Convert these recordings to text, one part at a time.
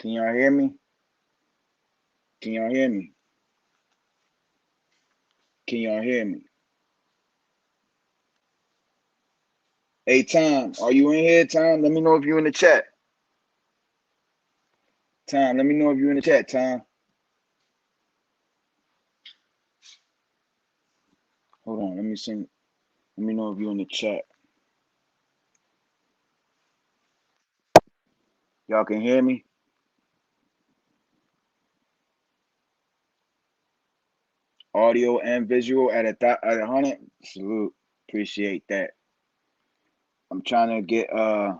Can y'all hear me? Can y'all hear me? Can y'all hear me? Hey, Tom, are you in here, Tom? Let me know if you're in the chat. Tom, let me know if you're in the chat, Tom. Hold on, let me sing. Let me know if you're in the chat. Y'all can hear me? Audio and visual at 100. Salute. Appreciate that. I'm trying to get my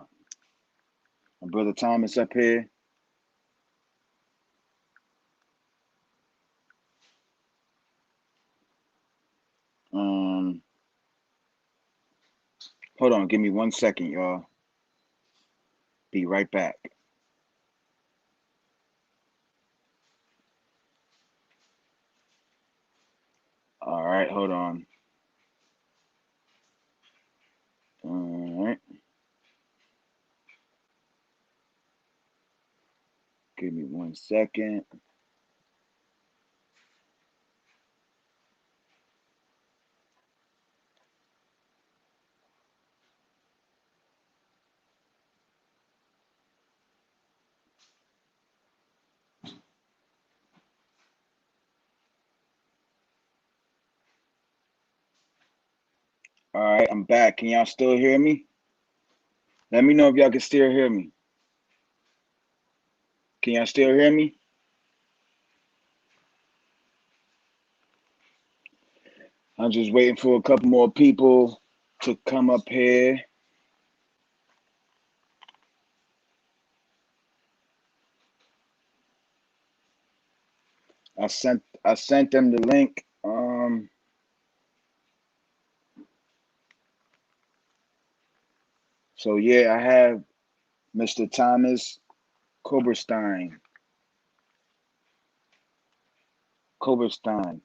brother Thomas up here. Hold on, give me 1 second, y'all. Be right back. All right, hold on. All right. Give me 1 second. All right, I'm back. Can y'all still hear me? Let me know if y'all can still hear me. Can y'all still hear me? I'm just waiting for a couple more people to come up here. I sent them the link. So yeah, I have Mr. Thomas Koberstein. Koberstein.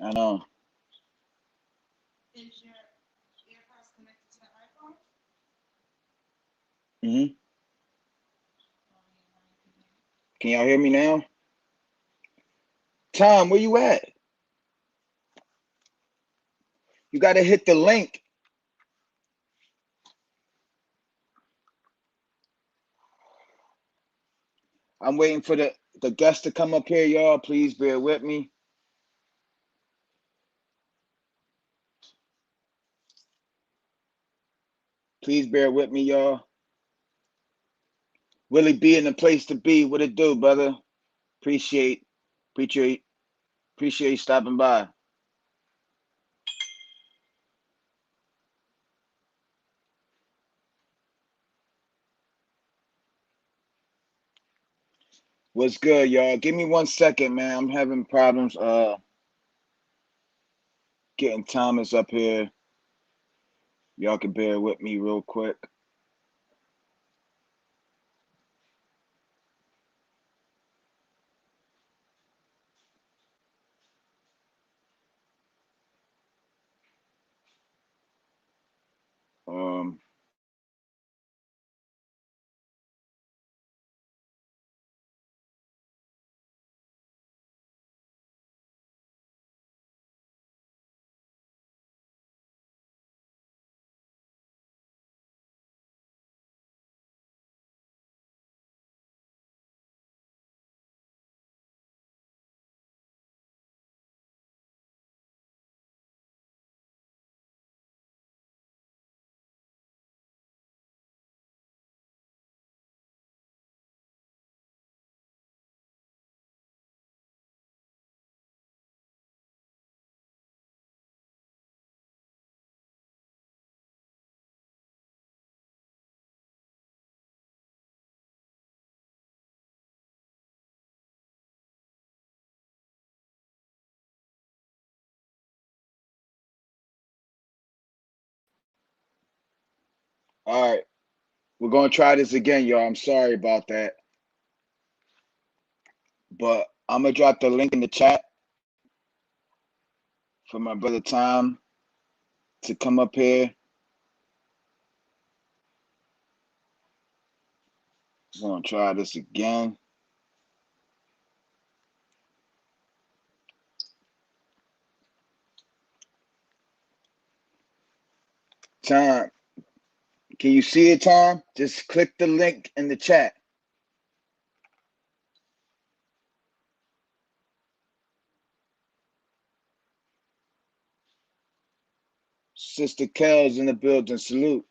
I know. Is your AirPods connected to the iPhone? Can y'all hear me now? Tom, where you at? You gotta hit the link. I'm waiting for the guests to come up here, y'all. Please bear with me. Please bear with me, y'all. Willie B in the place to be. What it do, brother? Appreciate you stopping by. What's good, y'all? Give me 1 second, man. I'm having problems getting Thomas up here. Y'all can bear with me real quick. Um, all right, we're gonna try this again, y'all. I'm sorry about that, but I'm gonna drop the link in the chat for my brother Tom to come up here. We're gonna try this again. Tom, can you see it, Tom? Just click the link in the chat. Sister Kel's in the building. Salute.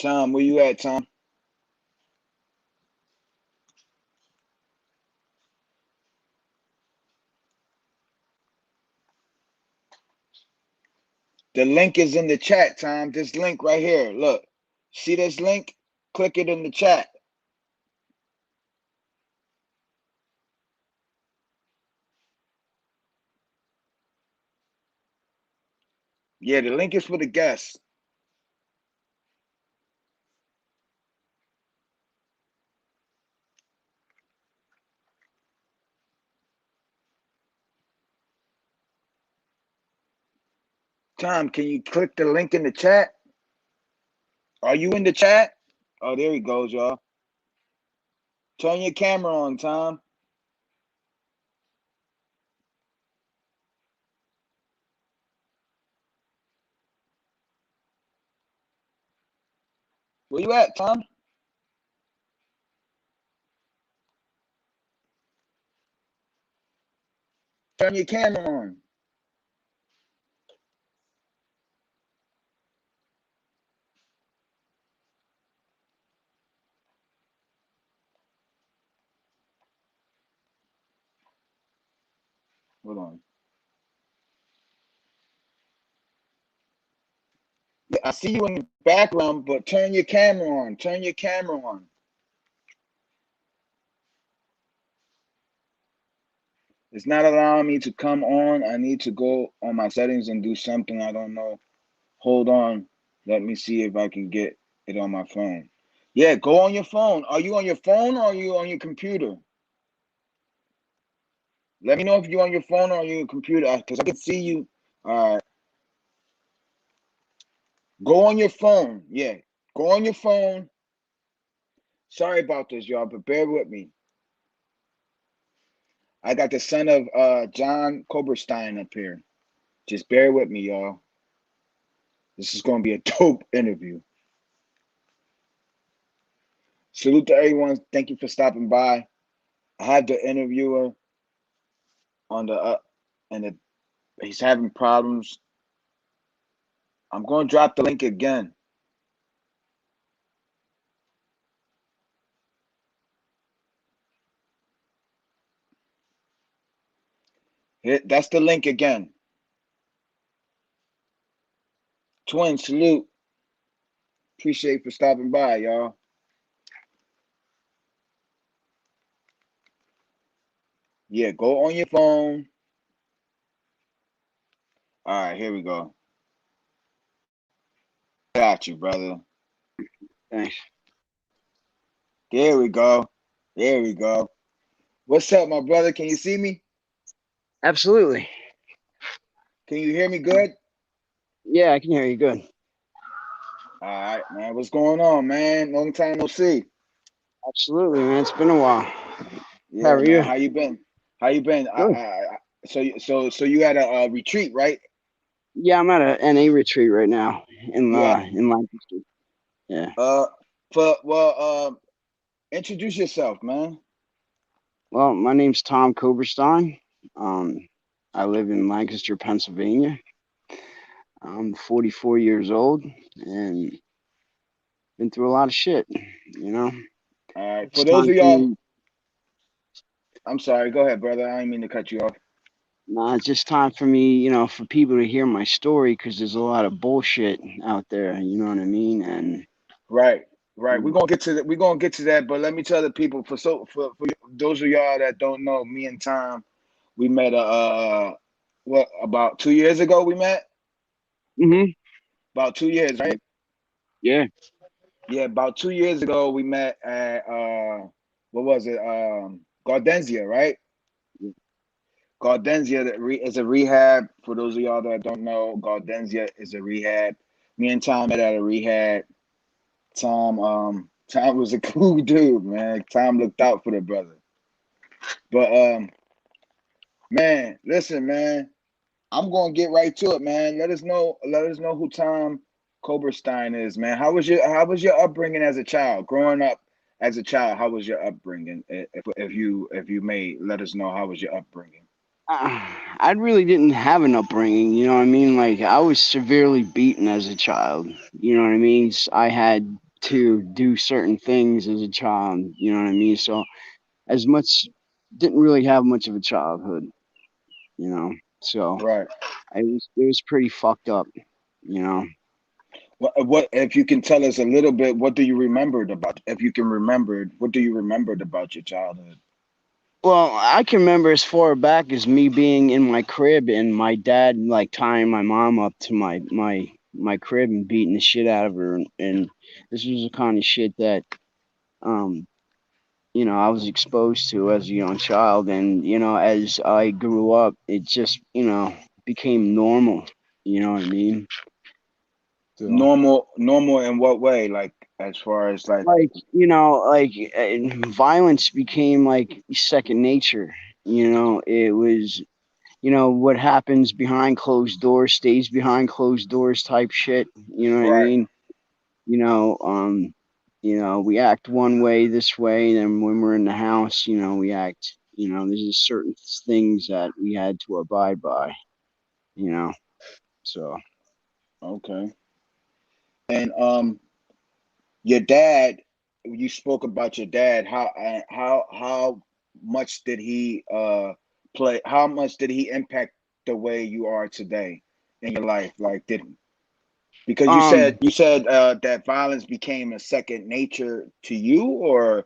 Tom, where you at, Tom? The link is in the chat, Tom. This link right here. Look. See this link? Click it in the chat. Yeah, the link is for the guests. Tom, can you click the link in the chat? Are you in the chat? Oh, there he goes, y'all. Turn your camera on, Tom. Where you at, Tom? Turn your camera on. Hold on. Yeah, I see you in the background, but turn your camera on. Turn your camera on. It's not allowing me to come on. I need to go on my settings and do something. I don't know. Hold on. Let me see if I can get it on my phone. Yeah, go on your phone. Are you on your phone or are you on your computer? Let me know if you're on your phone or on your computer because I can see you. All right. Go on your phone. Yeah. Go on your phone. Sorry about this, y'all, but bear with me. I got the son of John Koberstein up here. Just bear with me, y'all. This is going to be a dope interview. Salute to everyone. Thank you for stopping by. I had the interviewer on the and he's having problems. I'm going to drop the link again. That's the link again. Twin, salute. Appreciate you for stopping by, y'all. Yeah, go on your phone. All right, here we go. Got you, brother. Thanks. There we go. There we go. What's up, my brother? Can you see me? Absolutely. Can you hear me good? Yeah, I can hear you good. All right, man. What's going on, man? Long time no see. Absolutely, man. It's been a while. How Yeah, are you? man. How you been? How you been? Good. So you had a retreat, right? Yeah, I'm at a NA retreat right now Yeah. in Lancaster. Yeah. Uh, introduce yourself, man. Well, my name's Tom Koberstein. Um, I live in Lancaster, Pennsylvania. I'm 44 years old and been through a lot of shit. You know, All right. it's For those time of for y'all, me. I'm sorry. Go ahead, brother. I didn't mean to cut you off. Nah, it's just time for me. For people to hear my story because there's a lot of bullshit out there. You know what I mean? And Right. Right. We're gonna get to that, but let me tell the people for those of y'all that don't know, me and Tom, we met what about 2 years ago we met? hmm About 2 years, right? yeah. Yeah, about 2 years ago we met at what was it? Gardenzia, right? Gardenzia is a rehab. For those of y'all that don't know, Gardenzia is a rehab. Me and Tom met at a rehab. Tom was a cool dude, man. Tom looked out for the brother. But man, listen, man. I'm gonna get right to it, man. Let us know who Tom Koberstein is, man. How was your upbringing as a child? Growing up as a child, how was your upbringing? If you may let us know how was your upbringing. uh, I really didn't have an upbringing, you know what I mean? Like, I was severely beaten as a child, you know what I mean? I had to do certain things as a child, you know what I mean? So, as much, didn't really have much of a childhood, you know? So, Right. it was pretty fucked up, you know? What if you can tell us a little bit? What do you remembered about? If you can remember, what do you remembered about your childhood? Well, I can remember as far back as me being in my crib and my dad like tying my mom up to my crib and beating the shit out of her, and this was the kind of shit that um I was exposed to as a young child, and as I grew up, it just became normal. You know what I mean? So Normal in what way? Like as far as like like violence became like second nature. It was what happens behind closed doors stays behind closed doors type shit. You know what I right. mean? You know, um, we act one way this way, and then when we're in the house, we act. There's just certain things that we had to abide by. You know, so Okay. And your dad, you spoke about your dad. How much did he play? How much did he impact the way you are today in your life? Like did because um, you said that violence became a second nature to you, or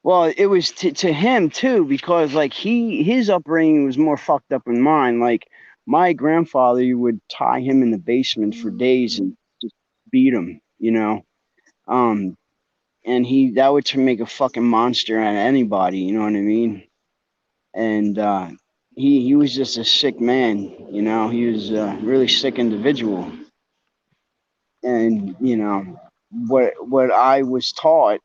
well, it was to him too because like his upbringing was more fucked up than mine. Like my grandfather would tie him in the basement for days and just beat him. Um, and that would to make a fucking monster out of anybody. You know what I mean? And he was just a sick man. He was a really sick individual. And what I was taught,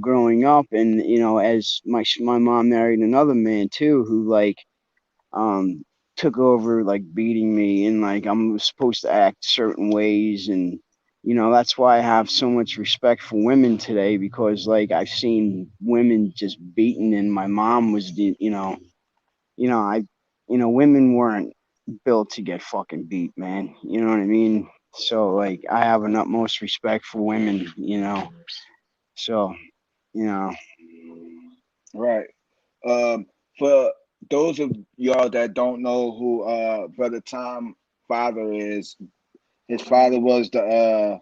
growing up, and as my mom married another man too, who like um took over like beating me, and like I'm supposed to act certain ways, and that's why I have so much respect for women today, because like I've seen women just beaten, and my mom was the I women weren't built to get fucking beat, man. You know what I mean? So like I have an utmost respect for women, so you know right? For those of y'all that don't know who Brother Tom father is, his father was the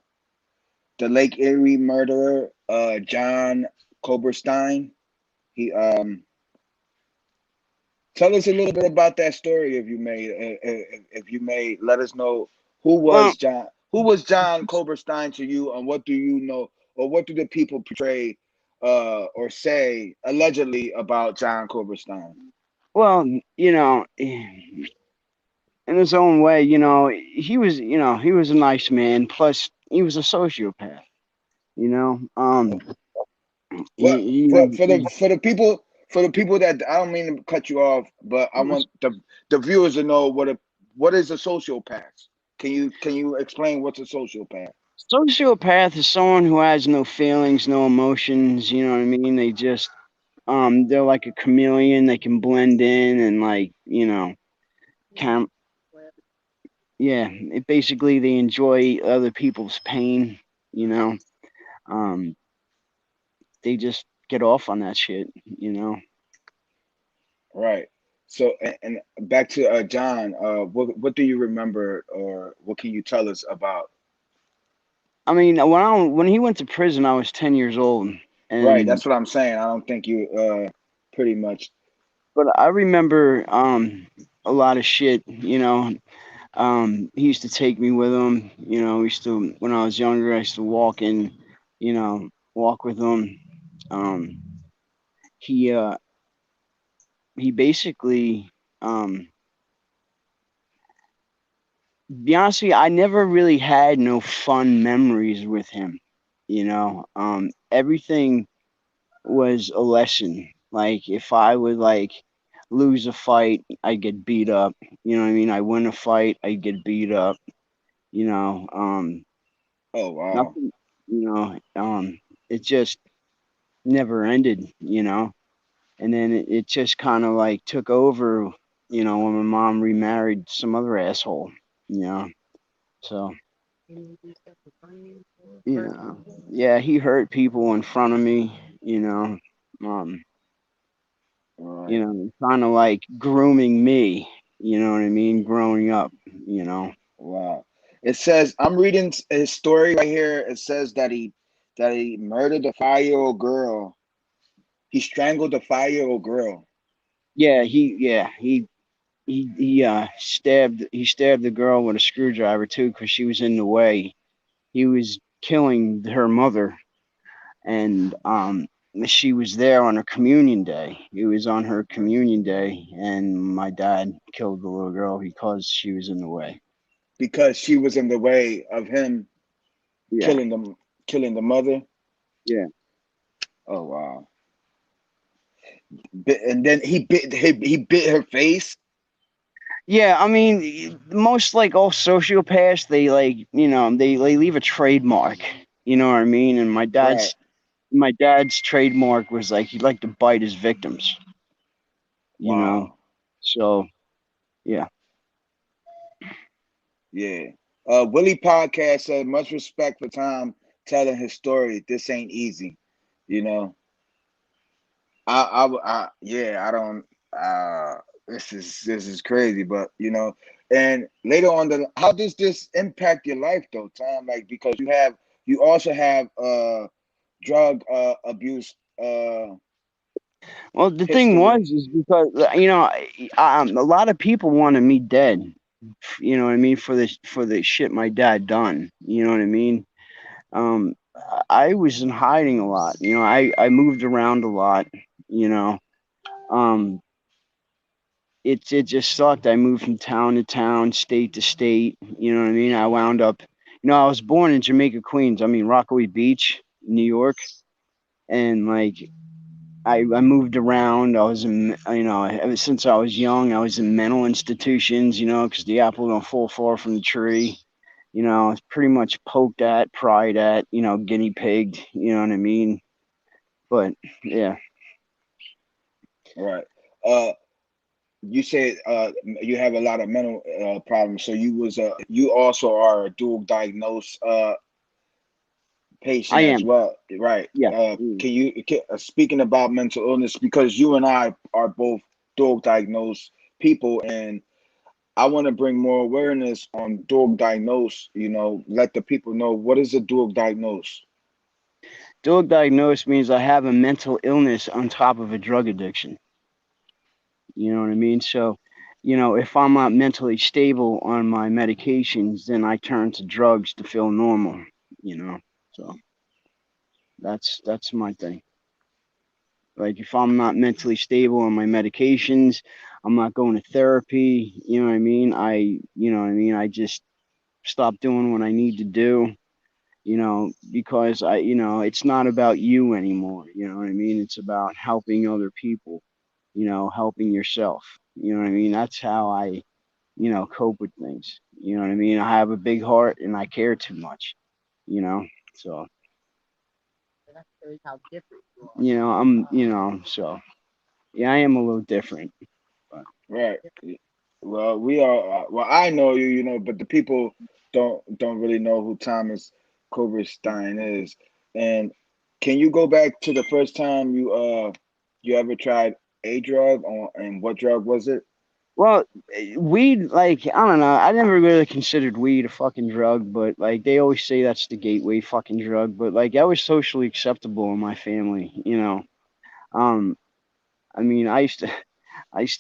Lake Erie murderer, John Koberstein. He tell us a little bit about that story, if you may. If you may, let us know well Who was John Koberstein to you, and what do you know, or what do the people portray? or say allegedly about John Koberstein? Well, in his own way, he was a nice man. Plus, he was a sociopath. You know, What he, for the people that I don't mean to cut you off, but I want the viewers to know what is a sociopath. Can you explain what's a sociopath? sociopath is someone who has no feelings, no emotions. You know what I mean? They just they're like a chameleon. They can blend in and like can yeah. Basically, they enjoy other people's pain. You know, um, they just get off on that shit. You know. Right. So and back to John. What do you remember, or what can you tell us about? I mean, when he went to prison, I was 10 years old, Right. and That's what I'm saying. I don't think you pretty much. but I remember a lot of shit. He used to take me with him. We used to when I was younger. I used to walk with him. Um, he uh, he basically, be honest with you, I never really had no fun memories with him. Everything was a lesson. Like if I would like lose a fight, I'd get beat up. You know what I mean? I win a fight, I'd get beat up. You know, Oh wow. nothing. It just never ended. And then it just kind of like took over. When my mom remarried some other asshole. You know, so yeah, he hurt people in front of me. Um, Right. kind of like grooming me, you know what I mean, growing up, Wow. It says I'm reading his story right here. It says that he murdered a 5-year-old girl. He strangled a 5-year-old girl. he stabbed the girl with a screwdriver too because she was in the way. He was killing her mother, and she was there on her communion day. It was on her communion day, and my dad killed the little girl because she was in the way. Because she was in the way of him Yeah, killing them, killing the mother. yeah. Oh wow! And then he bit her face. Yeah, I mean, most like all sociopaths, they like, they leave a trademark. You know what I mean? And Right. my dad's trademark was like he liked to bite his victims. You know, Wow. so yeah, Yeah. Willie podcast said much respect for Tom telling his story. This ain't easy. You know. Yeah. I don't. This is crazy, but and later on how does this impact your life though, Tom? Like because you also have drug abuse well, the thing history. was is because a lot of people wanted me dead. You know what I mean, for the shit my dad done. You know what I mean. Um, I was in hiding a lot. I moved around a lot. You know. Um, it just sucked. I moved from town to town, state to state. You know what I mean? I wound up, I was born in Jamaica, Queens. I mean, Rockaway Beach, New York. And like, I moved around. I was in, ever since I was young, I was in mental institutions, because the apple don't fall far from the tree. It's pretty much poked at, pried at, guinea pigged, you know what I mean? But yeah. Right. You said you have a lot of mental problems. So you also are a dual diagnosed I patient as am. well, right? Yeah. Speaking about mental illness, because you and I are both dual diagnosed people, and I want to bring more awareness on dual diagnosed. Let the people know what is a dual diagnosed. Dual diagnosed means I have a mental illness on top of a drug addiction. You know what I mean? So, if I'm not mentally stable on my medications, then I turn to drugs to feel normal, you know. So that's my thing. Like if I'm not mentally stable on my medications, I'm not going to therapy. You know what I mean? I just stop doing what I need to do. Because it's not about you anymore. You know what I mean? It's about helping other people. Helping yourself. You know what I mean? That's how I cope with things. You know what I mean? I have a big heart and I care too much. You know, so so yeah, I am a little different. But Right. Well, we are. Well, I know you, but the people don't really know who Thomas Koberstein is. And can you go back to the first time you ever tried a drug, and what drug was it? well, weed, like I don't know. I never really considered weed a fucking drug, but like they always say that's the gateway fucking drug. But like that was socially acceptable in my family. Um, I mean, I used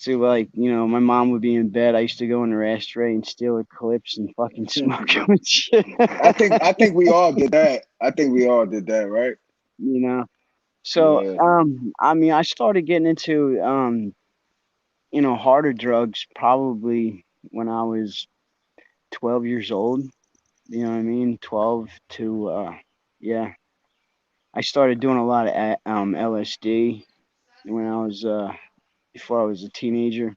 to like, my mom would be in bed. I used to go in her ashtray and steal her clips and fucking smoke them and shit. I think we all did that. I think we all did that, right? you know. So, Yeah. I mean, I started getting into, harder drugs probably when I was 12 years old. You know what I mean? 12 to, yeah. I started doing a lot of LSD when I was, before I was a teenager.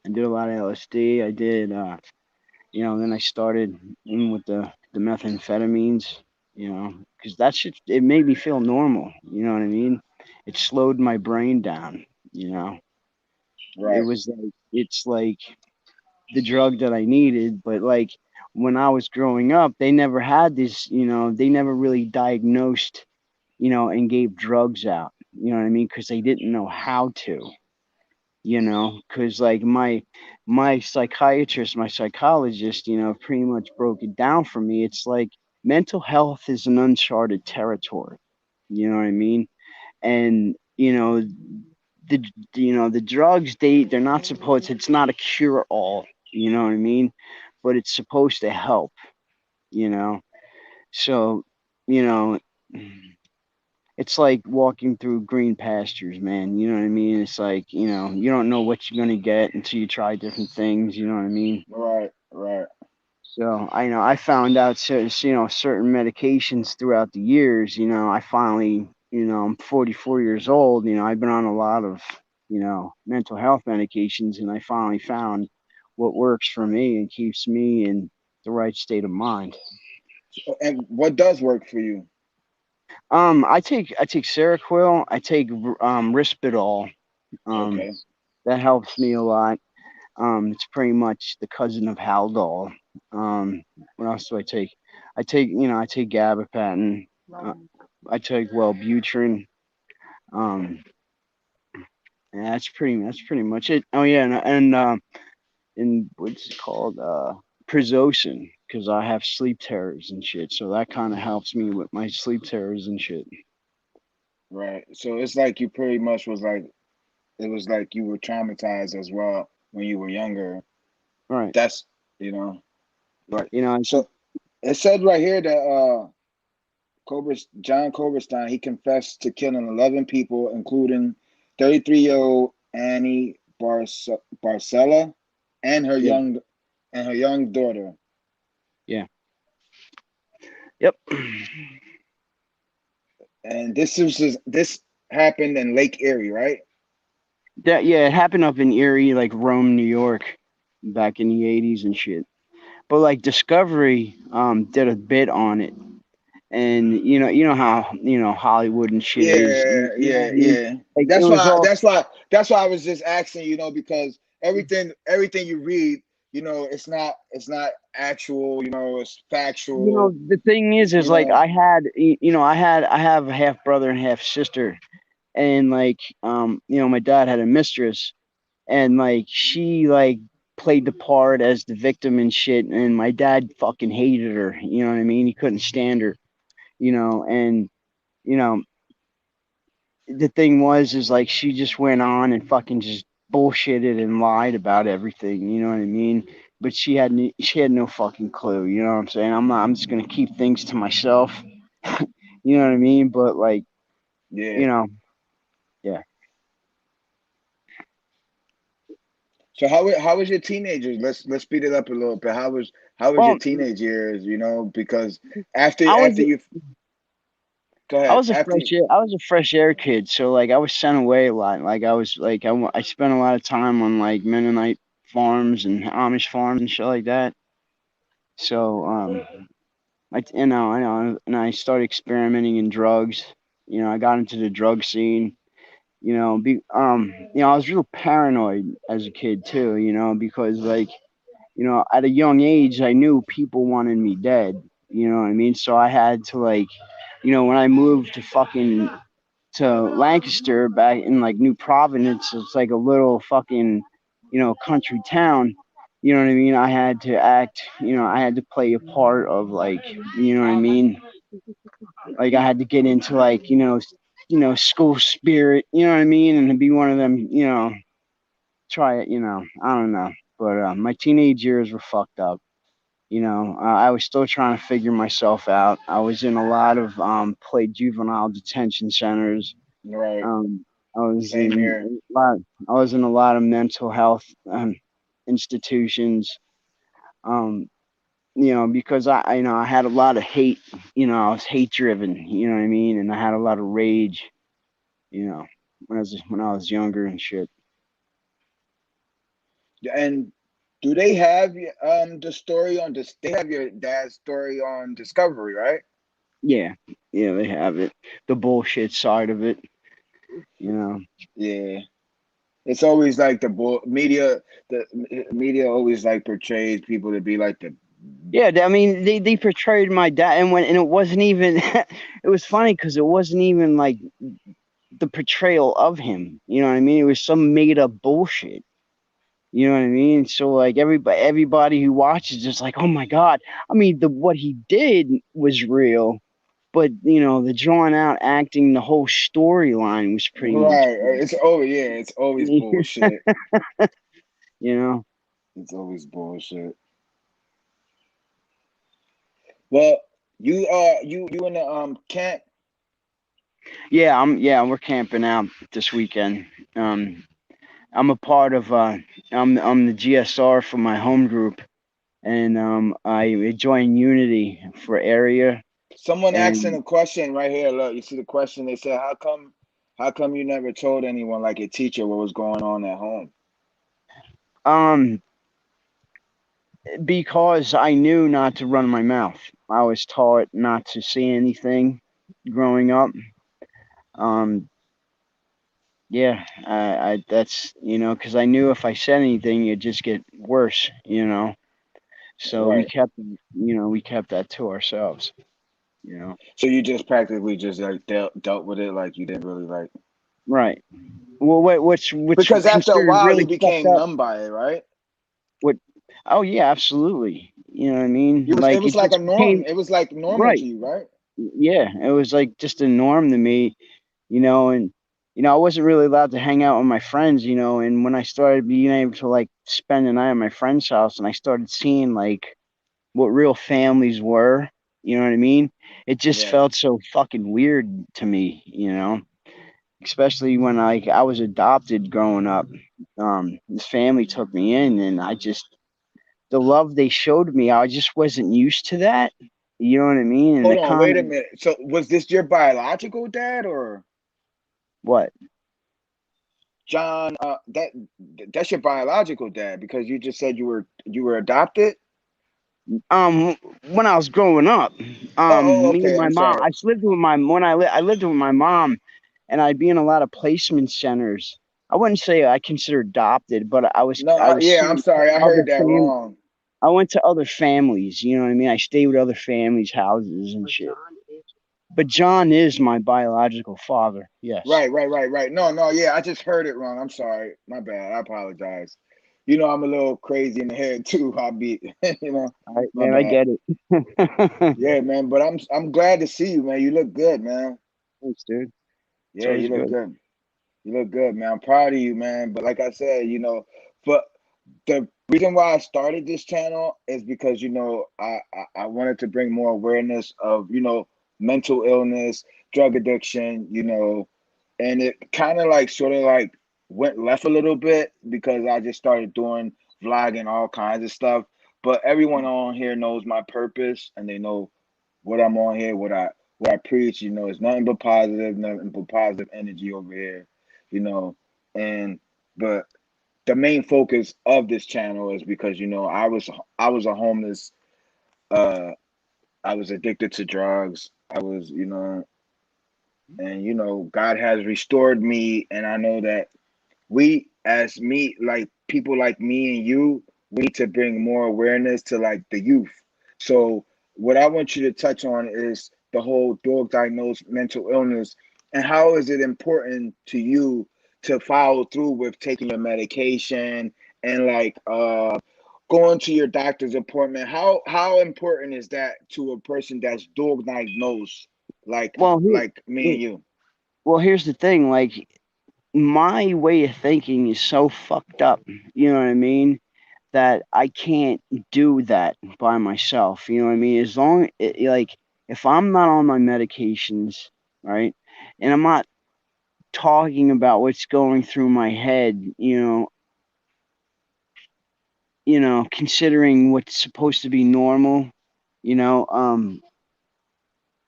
I did a lot of LSD. I did, then I started in with the methamphetamines, because that shit, it made me feel normal. You know what I mean? It slowed my brain down. You know, it Right. was like it's like the drug that I needed, but like when I was growing up, they never had this. They never really diagnosed, and gave drugs out. You know what I mean? Because they didn't know how to. Because like my psychiatrist, my psychologist, pretty much broke it down for me. It's like mental health is an uncharted territory. You know what I mean? And the the drugs, they're not supposed, it's not a cure all. You know what I mean? But it's supposed to help. You know, so you know it's like walking through green pastures, man. You know what I mean? It's like, you don't know what you're gonna get until you try different things. You know what I mean? Right. Right. So I know I found out, certain medications throughout the years. I finally, I'm 44 years old. I've been on a lot of, mental health medications, and I finally found what works for me and keeps me in the right state of mind. And what does work for you? I take Seroquel. I take Risperdal. Um, Okay. that helps me a lot. It's pretty much the cousin of Haldol. What else do I take? I take gabapentin. I take Wellbutrin. Um, and that's pretty much it. Oh yeah, and what's it called? Prizocin, because I have sleep terrors and shit. So that kind of helps me with my sleep terrors and shit. Right. So it's like you pretty much was like it was like you were traumatized as well when you were younger. Right. That's you know. But It's so it said right here that John Koberstein, he confessed to killing 11 people, including 33-year-old Annie Barcella and her yeah, young daughter. yeah, yep. And this happened in Lake Erie, right? That yeah, it happened up in Erie, like Rome, New York, back in the '80s and shit. But like Discovery did a bit on it, and how Hollywood and shit is. Yeah, You know what yeah, I mean? yeah. Like it That's was why. all. I was just asking, because everything you read, it's not actual. It's factual. The thing is You like know. I have a half brother and half sister, and like my dad had a mistress, and like she like played the part as the victim and shit, and my dad fucking hated her. You know what I mean? He couldn't stand her. And you know the thing was is like she just went on and fucking just bullshitted and lied about everything. You know what I mean? But she had no fucking clue. You know what I'm saying? I'm just gonna keep things to myself. You know what I mean? But like, Yeah. you know, yeah. So how was your teenagers? Let's speed it up a little bit. How was your Well, teenage years? Because I was after you go I ahead was a after fresh air I was a fresh air kid, so like I was sent away a lot. Like I was like I spent a lot of time on like Mennonite farms and Amish farms and shit like that. So and I started experimenting in drugs. I got into the drug scene. I was real paranoid as a kid too. Because like at a young age, I knew people wanted me dead. You know what I mean? So I had to like, when I moved to Lancaster back in like New Providence, it's like a little fucking, country town. You know what I mean? I had to act, I had to play a part of like, you know what I mean? Like I had to get into like, school spirit, you know what I mean? And to be one of them, try it, I don't know. But my teenage years were fucked up. I was still trying to figure myself out. I was in a lot of played juvenile detention centers. right, Um, I was same in here. a lot. I was in a lot of mental health institutions. Um, because I had a lot of hate. I was hate driven. You know what I mean? And I had a lot of rage. You know, when I was younger and shit. And do they have the story on this? They have your dad's story on Discovery, right? Yeah, yeah, they have it. The bullshit side of it. You know. Yeah. It's always like media. The media always like portrays people to be like the Yeah, I mean, they portrayed my dad, and it wasn't even. It was funny because it wasn't even like the portrayal of him. You know what I mean? It was some made up bullshit. You know what I mean? So like everybody who watches just like, oh my god. I mean, the what he did was real, but the drawn out acting, the whole storyline was pretty much. right. It's always bullshit. You know. It's always bullshit. Well, you in the camp. Yeah, we're camping out this weekend. Um, I'm a part of I'm the GSR for my home group, and I join Unity for area. Someone asking And a question right here. Look, you see the question. They said, how come you never told anyone like your teacher what was going on at home? um because I knew not to run my mouth. I was taught not to say anything growing up. Um yeah, I that's because I knew if I said anything it'd just get worse. So we Right. kept that to ourselves. So you just practically just like dealt with it like you didn't really like. Right. Well, what's Because after a considered while you really fucked became up. numb by it, right? What? Oh yeah, absolutely. You know what I mean? It Like was it like a just norm. became It was like normal right. to you, right? Yeah, it was like just a norm to me. And I wasn't really allowed to hang out with my friends. And when I started being able to like spend the night at my friend's house, and I started seeing like what real families were. You know what I mean? It just Right. felt so fucking weird to me. Especially when I was adopted growing up. This family took me in, and the love they showed me, I just wasn't used to that. You know what I mean? And Hold the on, kind wait of a minute. So was this your biological dad or what? John? That's your biological dad because you just said you were adopted. Um, when I was growing up, me and Okay. my I'm mom, sorry. I lived with my when I lived with my mom, and I'd be in a lot of placement centers. I wouldn't say I consider adopted, but No, I was yeah, I'm sent to sorry. I other heard that fam. wrong. I went to other families. You know what I mean? I stayed with other families' houses and shit. But John is my biological father. Yes. Right. No, no, yeah, I just heard it wrong. I'm sorry. My bad. I apologize. I'm a little crazy in the head too. I'll be, All right, my man. I bad. get it. Yeah, man. But I'm glad to see you, man. You look good, man. Thanks, dude. It's Yeah, you always look good. good. You look good, man. I'm proud of you, man. But like I said, but the reason why I started this channel is because I wanted to bring more awareness of mental illness, drug addiction, and it kind of like sort of like went left a little bit because I just started doing vlogging, all kinds of stuff. But everyone on here knows my purpose, and they know what I'm on here, what I preach. You know, it's nothing but positive, nothing but positive energy over here. You know, and but the main focus of this channel is because I was a homeless. Uh, I was addicted to drugs. I was, and God has restored me, and I know that we as me like people like me and you, we need to bring more awareness to like the youth. So what I want you to touch on is the whole dog diagnosed mental illness, and how is it important to you to follow through with taking your medication, and like going to your doctor's appointment. How important is that to a person that's dog diagnosed, Well, like me and you? here's the thing. Like, my way of thinking is so fucked up. You know what I mean? That I can't do that by myself. You know what I mean? As long like if I'm not on my medications, right, and I'm not talking about what's going through my head, considering what's supposed to be normal, you know,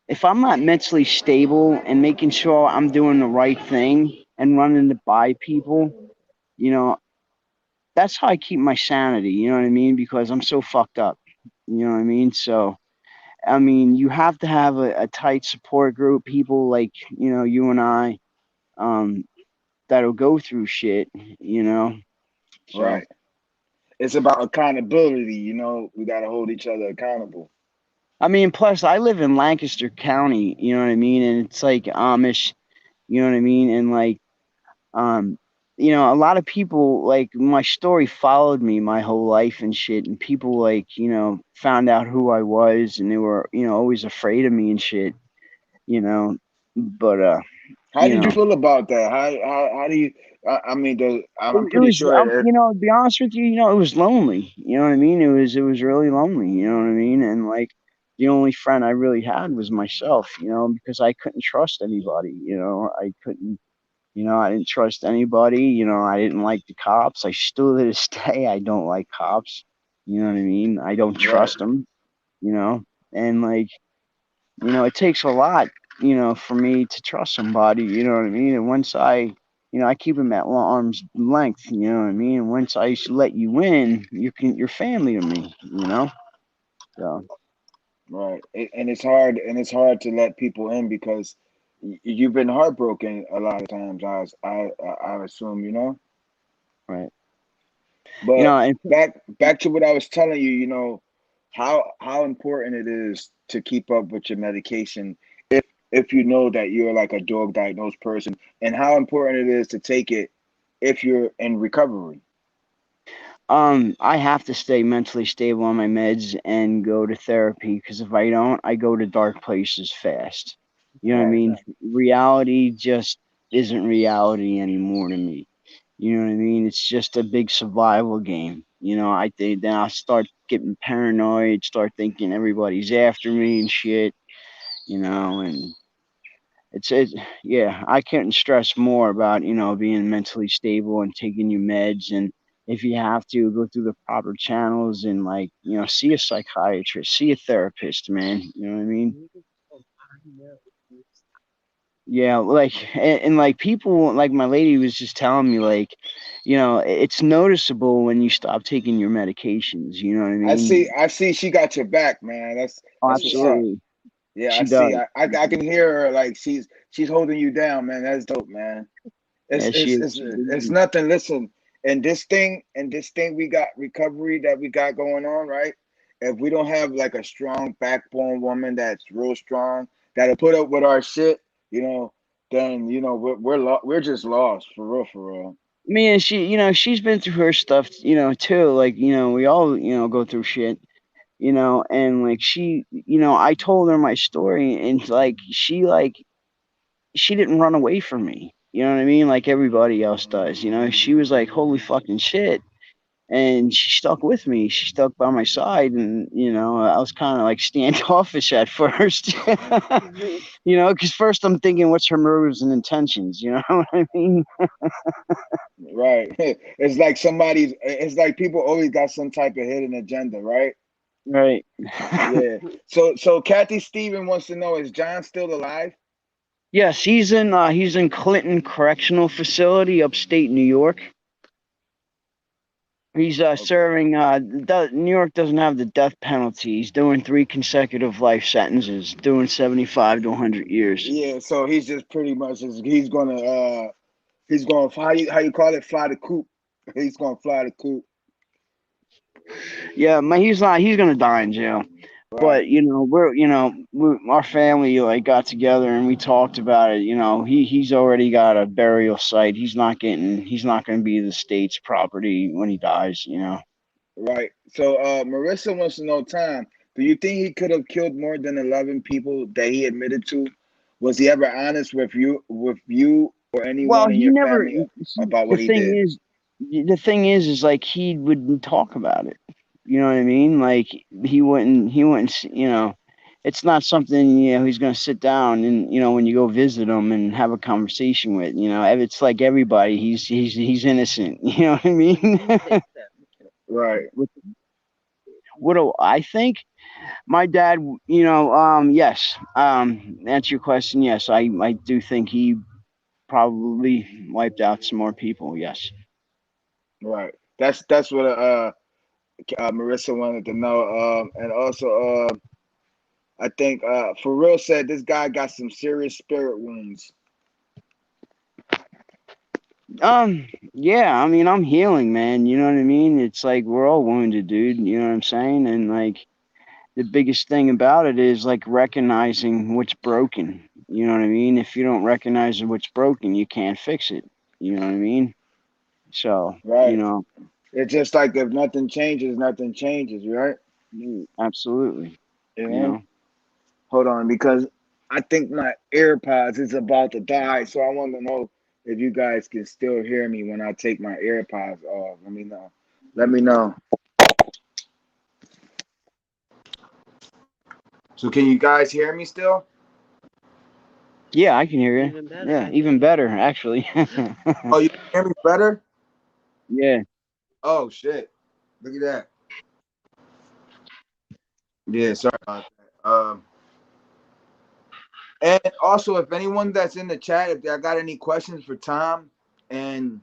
if I'm not mentally stable and making sure I'm doing the right thing and running it by people, you know, that's how I keep my sanity. You know what I mean? Because I'm so fucked up. You know what I mean? So, I mean, you have to have a tight support group, people like, you and I, um, that'll go through shit, you know? So, Right. It's about accountability. We got to hold each other accountable. I mean, plus I live in Lancaster County, you know what I mean? And it's like Amish, you know what I mean? And like, um, a lot of people, like, my story followed me my whole life and shit. And people, like, found out who I was, and they were, always afraid of me and shit, you know? But, How you did you know, feel about that? How do you? I mean, it, I'm it pretty was, sure it. to be honest with you, it was lonely. You know what I mean? It was really lonely. You know what I mean? And like, the only friend I really had was myself. Because I couldn't trust anybody. I couldn't. I didn't trust anybody. I didn't like the cops. I still to this day I don't like cops. You know what I mean? I don't Right, trust them. You know, and like, it takes a lot, for me to trust somebody, you know what I mean? And once I keep them at arm's length, you know what I mean? And once I let you in, you're family to me, you know? So, right. And it's hard to let people in because you've been heartbroken a lot of times. I assume, right. But And back to what I was telling you. How important it is to keep up with your medication if you know that you're like a drug diagnosed person, and how important it is to take it if you're in recovery. I have to stay mentally stable on my meds and go to therapy, because if I don't, I go to dark places fast. You know what I Right, mean? Reality just isn't reality anymore to me. You know what I mean? It's just a big survival game. I think then I start getting paranoid, start thinking everybody's after me and shit, and it's yeah, I couldn't stress more about, being mentally stable and taking your meds, and if you have to, go through the proper channels and, like, see a psychiatrist, see a therapist, man. You know what I mean? Yeah, like, and like, people, like my lady was just telling me, like, it's noticeable when you stop taking your medications, you know what I mean? I see she got your back, man. Oh, That's what's up. absolutely. Yeah, I She see. does. I can hear her, like she's holding you down, man. That's dope, man. Yeah, she It's really. nothing. Listen, and this thing we got recovery that we got going on, right? If we don't have like a strong backbone woman that's real strong, that'll put up with our shit, you know, then we're just lost for real, for real. Me and she, she's been through her stuff, too. Like, we all, go through shit, and like, I told her my story, and she didn't run away from me. You know what I mean? Like everybody else does. She was like, holy fucking shit. and she stuck with me. She stuck by my side, and I was kind of like standoffish at first, because first I'm thinking, what's her motives and intentions? You know what I mean? Right. It's like somebody's. It's like people always got some type of hidden agenda, right? Right. Yeah. So Kathy Steven wants to know: Is John still alive? Yes, he's in Clinton Correctional Facility, upstate New York. He's Okay. serving. New York doesn't have the death penalty. He's doing 3 consecutive life sentences, doing 75 to 100 years. Yeah. So he's just pretty much. He's gonna. He's gonna. How you call it? Fly the coop. He's gonna fly the coop. Yeah, he's not. He's gonna die in jail. Right. But our family like got together and we talked about it. He's already got a burial site. He's not going to be the state's property when he dies. Right. So Marissa wants to know, Tom, do you think he could have killed more than 11 people that he admitted to? Was he ever honest with you or Well, anyone in he your never. family He, about the what he thing did? is, is like he wouldn't talk about it. You know what I mean? Like he wouldn't. He wouldn't. It's not something he's going to sit down and when you go visit him and have a conversation with. It's like everybody. He's innocent. You know what I mean? Right. What do I think? My dad, yes. Answer your question. Yes, I do think he probably wiped out some more people. Yes. Right. That's what Marissa wanted to know. And also I think for real said this guy got some serious spirit wounds. Yeah. I mean, I'm healing, man. You know what I mean? It's like we're all wounded, dude. You know what I'm saying? And like the biggest thing about it is like recognizing what's broken. You know what I mean? If you don't recognize what's broken, you can't fix it. You know what I mean? So, Right. It's just like if nothing changes, right? absolutely. You You know? know. Hold on, because I think my AirPods is about to die, so I want to know if you guys can still hear me when I take my AirPods off. Let me know. Let me know. So can you guys hear me still? Yeah, I can hear you. Even better. Yeah, even better, actually. Oh, you can hear me better? Yeah. Oh shit! Look at that. Yeah, sorry about that. And also, if anyone that's in the chat, if y'all got any questions for Tom, and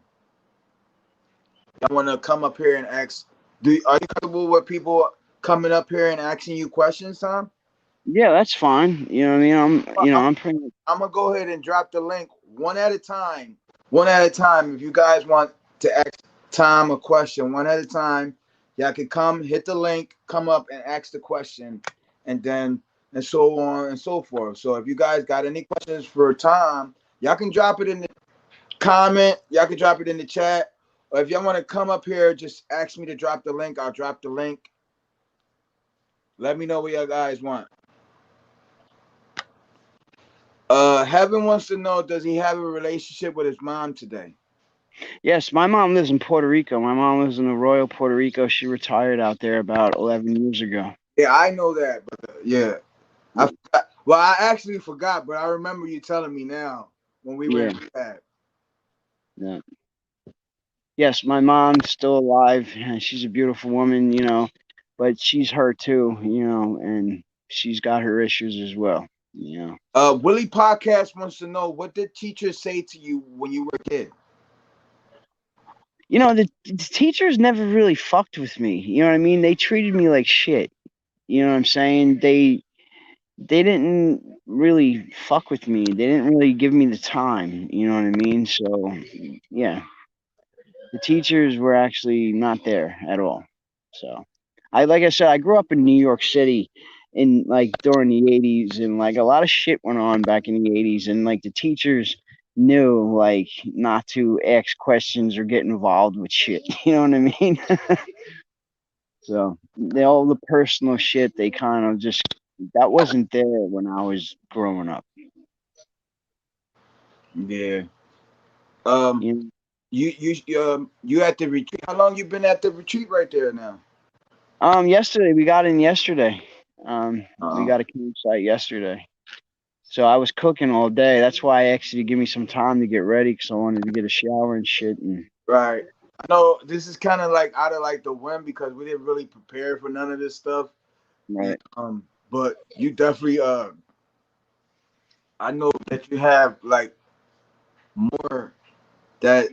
I want to come up here and ask, are you comfortable with people coming up here and asking you questions, Tom? Yeah, that's fine. You know what I mean? I'm pretty. I'm gonna go ahead and drop the link one at a time. One at a time. If you guys want to ask Tom a question, one at a time, y'all can come hit the link, come up and ask the question, and then and so on and so forth. So if you guys got any questions for Tom, y'all can drop it in the comment. Y'all can drop it in the chat. Or if y'all want to come up here, just ask me to drop the link. I'll drop the link. Let me know what y'all guys want. Heaven wants to know, does he have a relationship with his mom today? Yes, my mom lives in Puerto Rico. My mom lives in the Royal Puerto Rico. She retired out there about 11 years ago. Yeah, I know that, but yeah. I forgot. Well, I actually forgot, but I remember you telling me now when we were Yeah. in chat. Yeah. Yes, my mom's still alive. She's a beautiful woman, but she's hurt too, and she's got her issues as well. Willie Podcast wants to know, what did teachers say to you when you were a kid? The teachers never really fucked with me. You know what I mean? They treated me like shit. You know what I'm saying? They didn't really fuck with me. They didn't really give me the time. You know what I mean? So, yeah, the teachers were actually not there at all. So, like I said, I grew up in New York City in like during the 80s, and like a lot of shit went on back in the 80s, and like the teachers knew like not to ask questions or get involved with shit. You know what I mean? So all the personal shit, they kind of just that wasn't there when I was growing up. Yeah. Um, You know? you at the retreat? How long you been at the retreat right there now? Yesterday we got in yesterday. We Uh, got a campsite yesterday. So I was cooking all day. That's why I asked you to give me some time to get ready because I wanted to get a shower and shit. And right. I know this is kind of like out of like the whim because we didn't really prepare for none of this stuff. right. But you definitely I know that you have like more that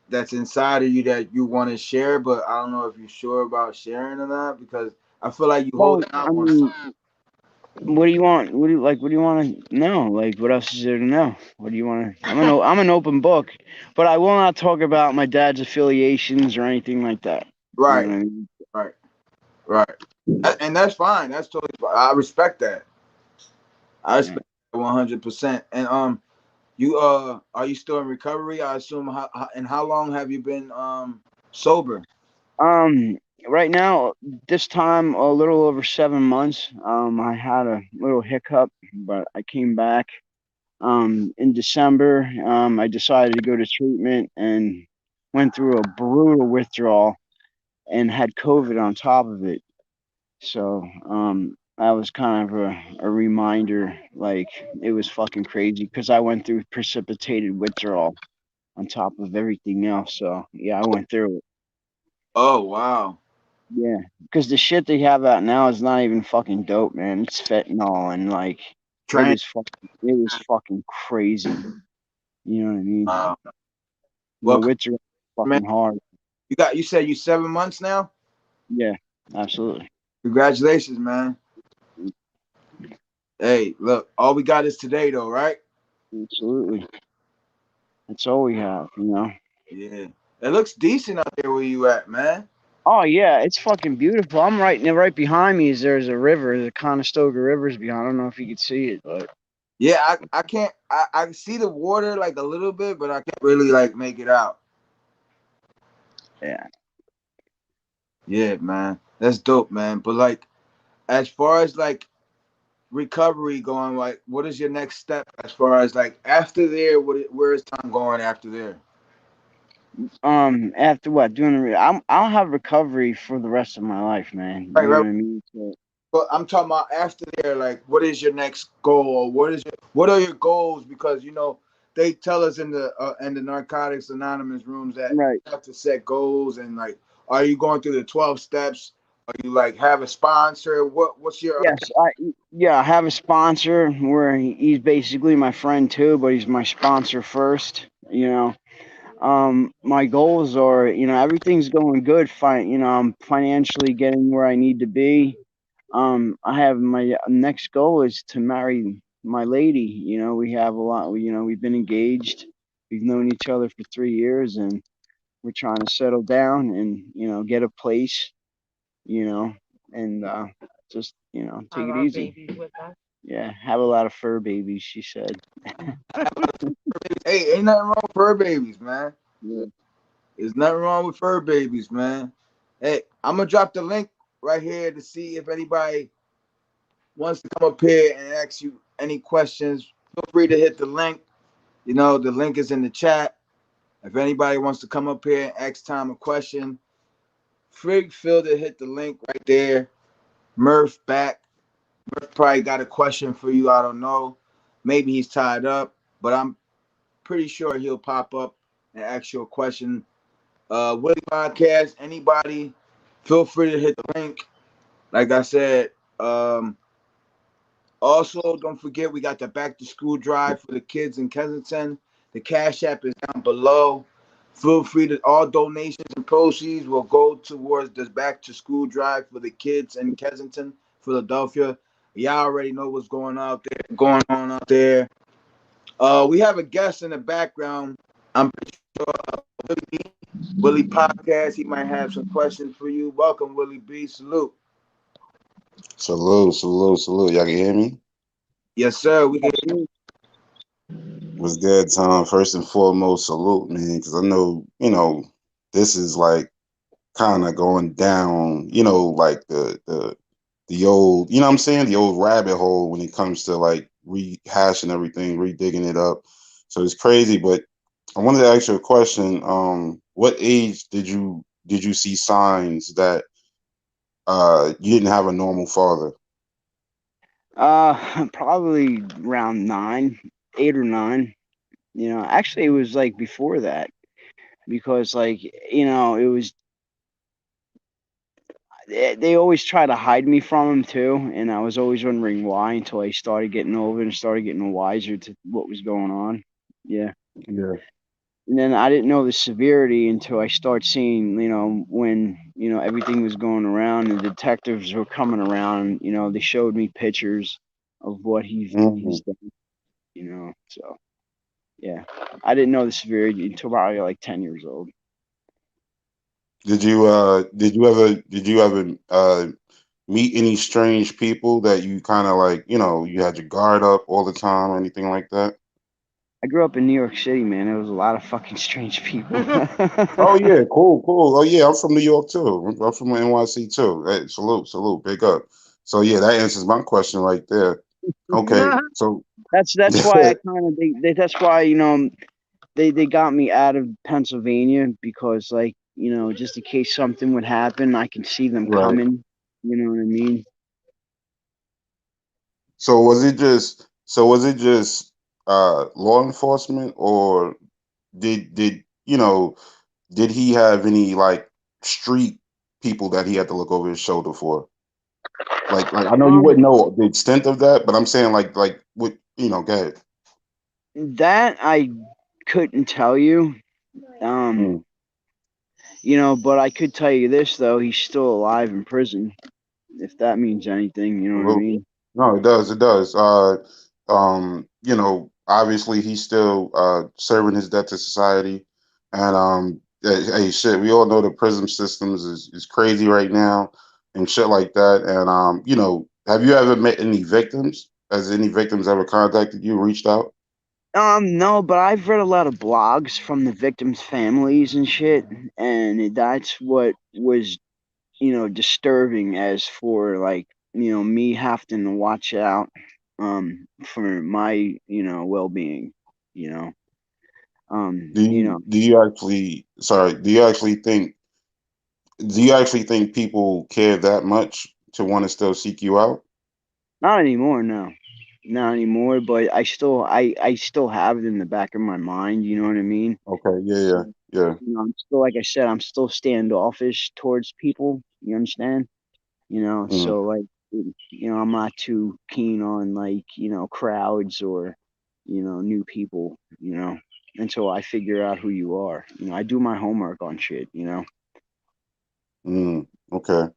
that's inside of you that you want to share, but I don't know if you're sure about sharing or not because I feel like you Well, holding out I on mean, something. what do you want? What do you like? What do you want to know? Like, what else is there to know? What do you want to? I'm an open book, but I will not talk about my dad's affiliations or anything like that. You know Right, what I mean? right, right. And that's fine. That's totally fine. I respect that. I Yeah. respect that 100%. And you are you still in recovery? I assume. And how long have you been sober? Um, right now, this time a little over 7 months. I had a little hiccup, but I came back. In December, I decided to go to treatment and went through a brutal withdrawal and had COVID on top of it. So, that was kind of a reminder, like it was fucking crazy because I went through precipitated withdrawal on top of everything else. So yeah, I went through it. Oh wow. Yeah, because the shit they have out now is not even fucking dope, man. It's fentanyl and like Train. it was fucking crazy. You know what I mean? Wow. The Well, withdrawal man, fucking hard. you said you 7 months now. Yeah, absolutely. Congratulations, man. Hey, look, all we got is today, though, right? Absolutely. That's all we have, you know. Yeah. It looks decent out there where you at, man. Oh yeah, it's fucking beautiful. I'm right behind me is there's a river, the Conestoga River's behind. I don't know if you could see it, but Yeah, I can't I see the water like a little bit, but I can't really like make it out. yeah. Yeah, man. That's dope, man. But like as far as like recovery going, like what is your next step as far as like after there, where is time going after there? After what doing I'll have recovery for the rest of my life, man. Right, You know right. what I mean? So, But I'm talking about after there, like what is your next goal or what are your goals? Because they tell us in the Narcotics Anonymous rooms that right. you have to set goals and like, are you going through the 12 steps? Are you like have a sponsor? What's your Yes, I have a sponsor where he's basically my friend too, but he's my sponsor first. You know, my goals are, everything's going good. Fine, I'm financially getting where I need to be. I have my next goal is to marry my lady. We have a lot. We've been engaged. We've known each other for 3 years, and we're trying to settle down and get a place. You know, and just take it easy. Yeah, have a lot of fur babies. She said. hey, ain't nothing wrong with fur babies, man. Yeah. There's nothing wrong with fur babies, man. Hey, I'm gonna drop the link right here to see if anybody wants to come up here and ask you any questions. Feel free to hit the link. The link is in the chat. If anybody wants to come up here and ask Tom a question, feel to hit the link right there. Murph back. Murph probably got a question for you. I don't know. Maybe he's tied up, but I'm pretty sure he'll pop up and ask you a question. Willie Podcast, anybody, feel free to hit the link. Like I said, also don't forget we got the back to school drive for the kids in Kensington. The Cash App is down below. Feel free to all donations and proceeds will go towards this back to school drive for the kids in Kensington, Philadelphia. Y'all already know what's going on out there. We have a guest in the background. I'm pretty sure Willie B. Willie Podcast. He might have some questions for you. Welcome, Willie B. Salute. Salute, salute, salute. Y'all can hear me? Yes, sir. We can. Absolutely. What's good, Tom? First and foremost, salute, man, because I know, this is like kind of going down, like the old, you know what I'm saying? The old rabbit hole when it comes to like rehashing everything, redigging it up. So it's crazy, but I wanted to ask you a question. What age did you see signs that you didn't have a normal father? Probably around 9, 8 or 9. Actually, it was like before that because, like, it was they always try to hide me from him too, and I was always wondering why until I started getting older and started getting wiser to what was going on. Yeah. Yeah. And then I didn't know the severity until I start seeing, when, everything was going around and the detectives were coming around, they showed me pictures of what Hmm. he's done, so yeah. I didn't know the severity until probably like 10 years old. Did you ever meet any strange people that you kind of like, you had your guard up all the time or anything like that? I grew up in New York City, man. There was a lot of fucking strange people. Oh yeah, cool, cool. Oh yeah, I'm from New York too. I'm from NYC too. Hey, salute, salute, big up. So yeah, that answers my question right there. Okay, so That's why I kind of that's why they got me out of Pennsylvania because, like, just in case something would happen, I can see them right. coming. You know what I mean? So was it just law enforcement, or did did he have any like street people that he had to look over his shoulder for? Like I know you Um, wouldn't know the extent of that, but I'm saying like what go ahead. that I couldn't tell you. Um, Mm. but I could tell you this though, he's still alive in prison. If that means anything, you know what I Salute. mean? No, it does. It does. Obviously he's still serving his debt to society. And hey, shit, we all know the prison systems is crazy right now and shit like that. And have you ever met any victims? Has any victims ever contacted you, reached out? No, but I've read a lot of blogs from the victims' families and shit, and that's what was, disturbing as for, like, me having to watch out for my, well-being, you know. Do you actually sorry, do you actually think people care that much to want to still seek you out? Not anymore, no. Not anymore, but I still have it in the back of my mind, you know what I mean? Okay, yeah, yeah, yeah. I'm still, like I said, I'm still standoffish towards people, you understand? Mm, So, like, I'm not too keen on, like, crowds or, new people, until I figure out who you are. I do my homework on shit. okay.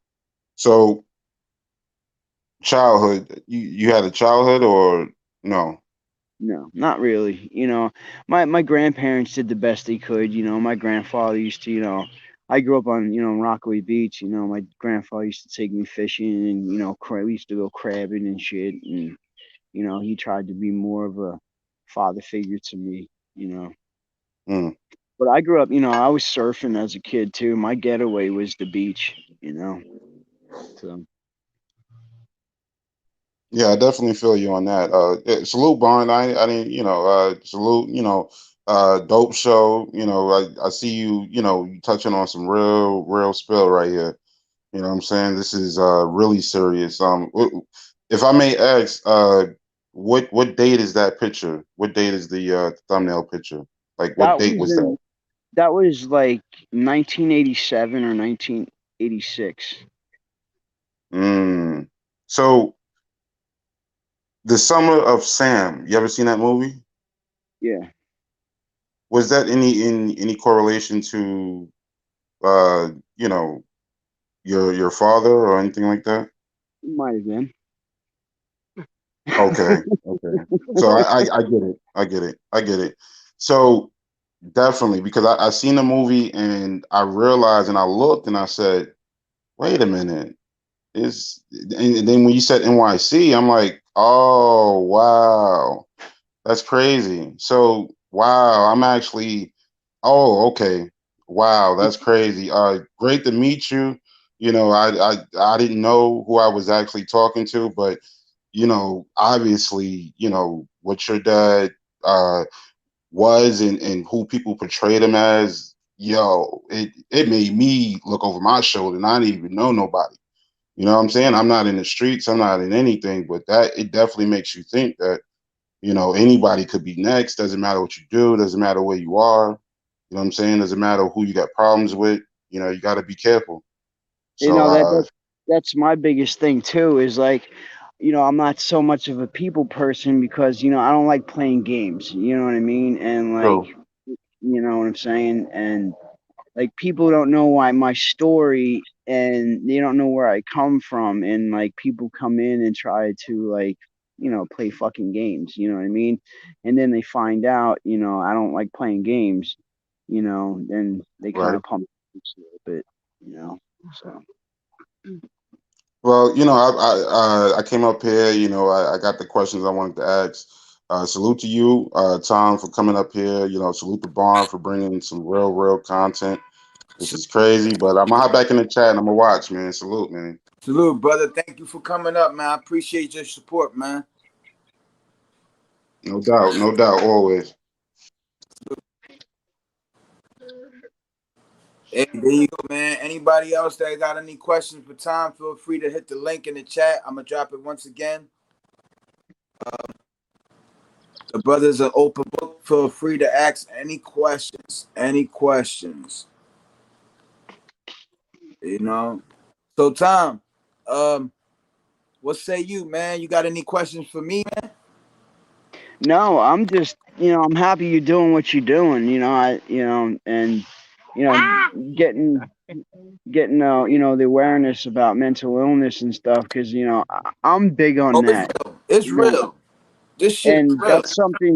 So childhood, you had a childhood or no? No, not really. My grandparents did the best they could. My grandfather used to, I grew up on, Rockaway Beach. My grandfather used to take me fishing and, we used to go crabbing and shit. And, he tried to be more of a father figure to me. Mm. But I grew up, I was surfing as a kid too. My getaway was the beach. So Yeah, I definitely feel you on that. Yeah, salute, Barn. I didn't, salute, dope show. I see you, you touching on some real spill right here. You know what I'm saying? This is really serious. If I may ask, what date is that picture? What date is the thumbnail picture? Like, what that date was was that? in that was like 1987 or 1986. Mm. So, the Summer of Sam. You ever seen that movie? Yeah, Was that any correlation to uh, you know, your father or anything like that? might have been. Okay, okay. So I get it. I get it. I get it. So definitely because I seen the movie and I realized and I looked and I said, wait a minute. And then when you said NYC, I'm like, oh wow. That's crazy. So, wow, I'm actually, oh, okay. Wow, that's crazy. Great to meet you. I didn't know who I was actually talking to, but obviously, what your dad uh was and who people portrayed him as, yo, it made me look over my shoulder and I didn't even know nobody. You know what I'm saying? I'm not in the streets, I'm not in anything, but that it definitely makes you think that, anybody could be next. Doesn't matter what you do, doesn't matter where you are. You know what I'm saying? Doesn't matter who you got problems with. You got to be careful. You So, know that's my biggest thing too. Is like, I'm not so much of a people person because I don't like playing games. You know what I mean? And like, true, you know what I'm saying? And like people don't know why my story and they don't know where I come from and like people come in and try to like play fucking games, you know what I mean? And then they find out, I don't like playing games, then they kind right? of pump me a little bit, you know. So Well, I came up here. I got the questions I wanted to ask. Salute to you, Tom, for coming up here. Salute to Barn for bringing some real content. This is crazy, but I'm gonna hop back in the chat and I'm gonna watch, man. Salute, man. Salute, brother. Thank you for coming up, man. I appreciate your support, man. No doubt, always. Hey, there you go, man. Anybody else that got any questions for Tom, feel free to hit the link in the chat. I'm gonna drop it once again. The brother's an open book. Feel free to ask any questions. Any questions. You know. So Tom, um, what say you, man? You got any questions for me, man? no, I'm just I'm happy you're doing what you're doing, and getting the awareness about mental illness and stuff because I'm big on Oh, it's that. real. It's You know, real. This shit is and real.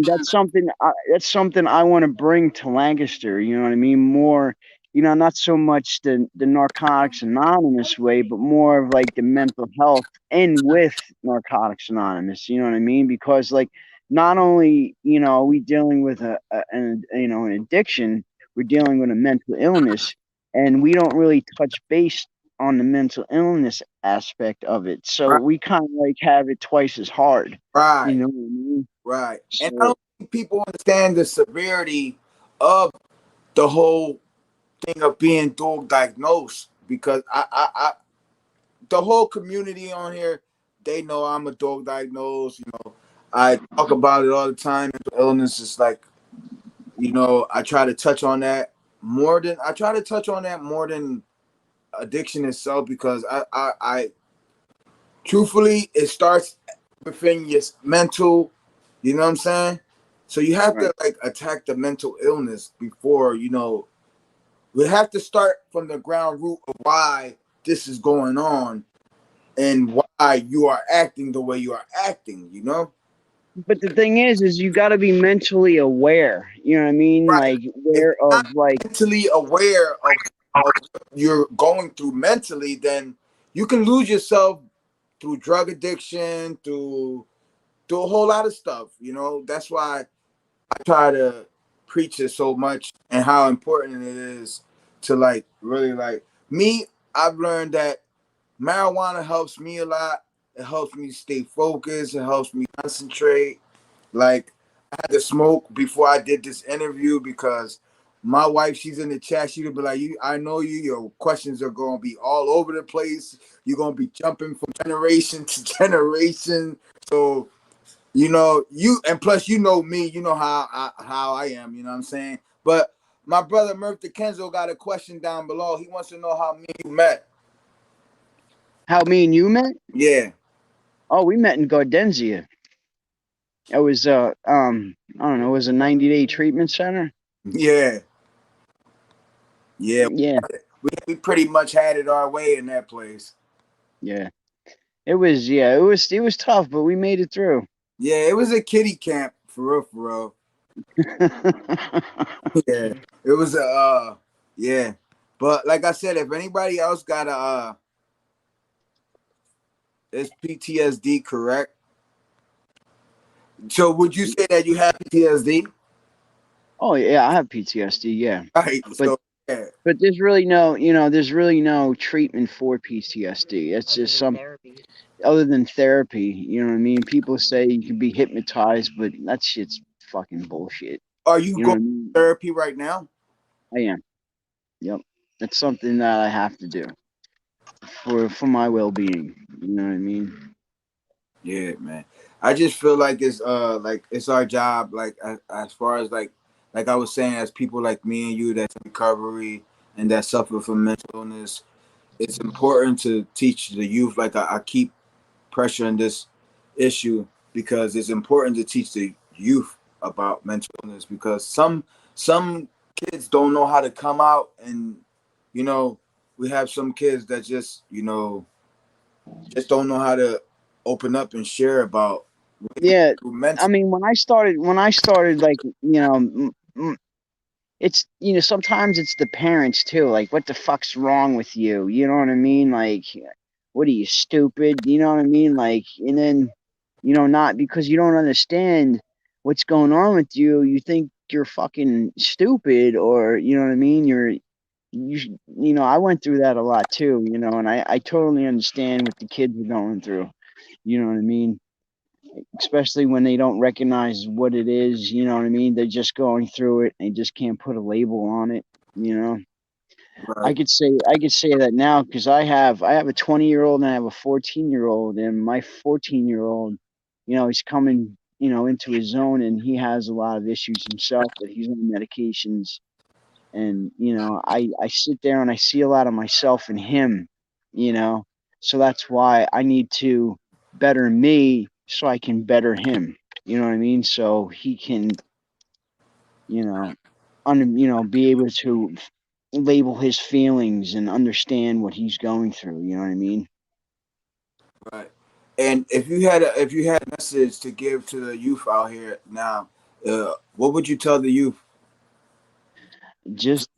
that's something I want to bring to Lancaster. You know what I mean? More, not so much the Narcotics Anonymous way, but more of like the mental health and with Narcotics Anonymous. You know what I mean? Because like not only are we dealing with an addiction, we're dealing with a mental illness, and we don't really touch base on the mental illness aspect of it. So Right. we kind of like have it twice as hard. You Right. know what I mean? Right. And I So don't think people understand the severity of the whole thing of being dual diagnosed because the whole community on here, they know I'm a dog diagnosed. I talk about it all the time. Illness is like, I try to touch on that more than addiction itself because I truthfully, it starts within your mental. You know what I'm saying? So you have right. to like attack the mental illness before we have to start from the ground root of why this is going on and why you are acting the way you are acting, But the thing is you got to be mentally aware. You know what I mean? Right. Like If aware you're of not like mentally aware of what you're going through mentally, then you can lose yourself through drug addiction, through a whole lot of stuff. That's why I try to preach it so much and how important it is to like really like me. I've learned that marijuana helps me a lot. It helps me stay focused. It helps me concentrate. Like I had to smoke before I did this interview because my wife, she's in the chat. She would be like, "You, I know you. Your questions are gonna be all over the place. You're gonna be jumping from generation to generation." So you and plus me. You know how I am. You know what I'm saying? But my brother Murd3r3r got a question down below. He wants to know how me and you met. how me and you met. Yeah, Oh, we met in Gardenzia. It was I don't know, it was a 90-day treatment center. yeah, yeah. Yeah, We pretty much had it our way in that place. yeah. It was tough, but we made it through. Yeah, it was a kiddie camp for real, for real. Yeah, it was a yeah. But like I said, if anybody else got a it's PTSD, correct? So would you say that you have PTSD? Oh yeah, I have PTSD. Yeah, Right. but So yeah, there's really no treatment for PTSD. It's just some other than therapy. You know what I mean? People say you can be hypnotized, but that shit's fucking bullshit. Are you You know going what I to mean? therapy right now? I am. Yep. That's something that I have to do for my well being. You know what I mean? Yeah, man. I just feel like it's our job. Like as far as like I was saying, as people like me and you that's in recovery and that suffer from mental illness, it's important to teach the youth. Like I keep pressuring this issue because it's important to teach the youth about mental illness because some kids don't know how to come out, and you know we have some kids that just don't know how to open up and share about Yeah. I mental. mean, when I started, like, it's, sometimes it's the parents too. Like, what the fuck's wrong with you? You know what I mean? Like, what are you, stupid? You know what I mean? Like, and then, not because you don't understand what's going on with you, you think you're fucking stupid, or you know what I mean? I went through that a lot too, and I totally understand what the kids are going through. You know what I mean? Especially when they don't recognize what it is, you know what I mean? They're just going through it. They just can't put a label on it, you know. I Right, could say I could say that now because I have a 20-year-old and I have a 14-year-old, and my 14-year-old, he's coming, into his own, and he has a lot of issues himself, but he's on medications, and I sit there and I see a lot of myself in him, you know. So that's why I need to better me so I can better him. You know what I mean? So he can, you know, be able to label his feelings and understand what he's going through. You know what I mean? right. And if you had a message to give to the youth out here now, what would you tell the youth? Just,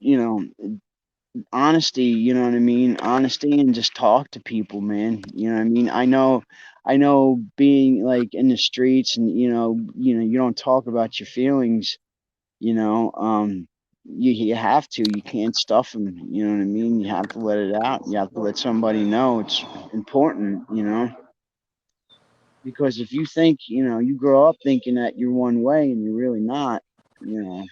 honesty, you know what I mean? Honesty, and just talk to people, man. You know what I mean? I know being like in the streets, and you don't talk about your feelings, you know, you have to. You can't stuff them, you know what I mean? You have to let it out. You have to let somebody know it's important, because if you think, you grow up thinking that you're one way and you're really not, you know.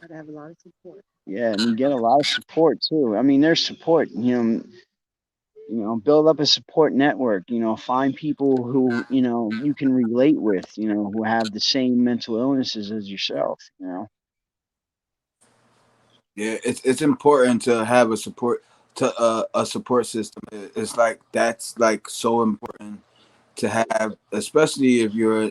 Gotta have a lot of support. Yeah, and you get a lot of support too. I mean, there's support, build up a support network, find people who, you can relate with, who have the same mental illnesses as yourself. Yeah, it's important to have a support system. It's like that's like so important to have, especially if you're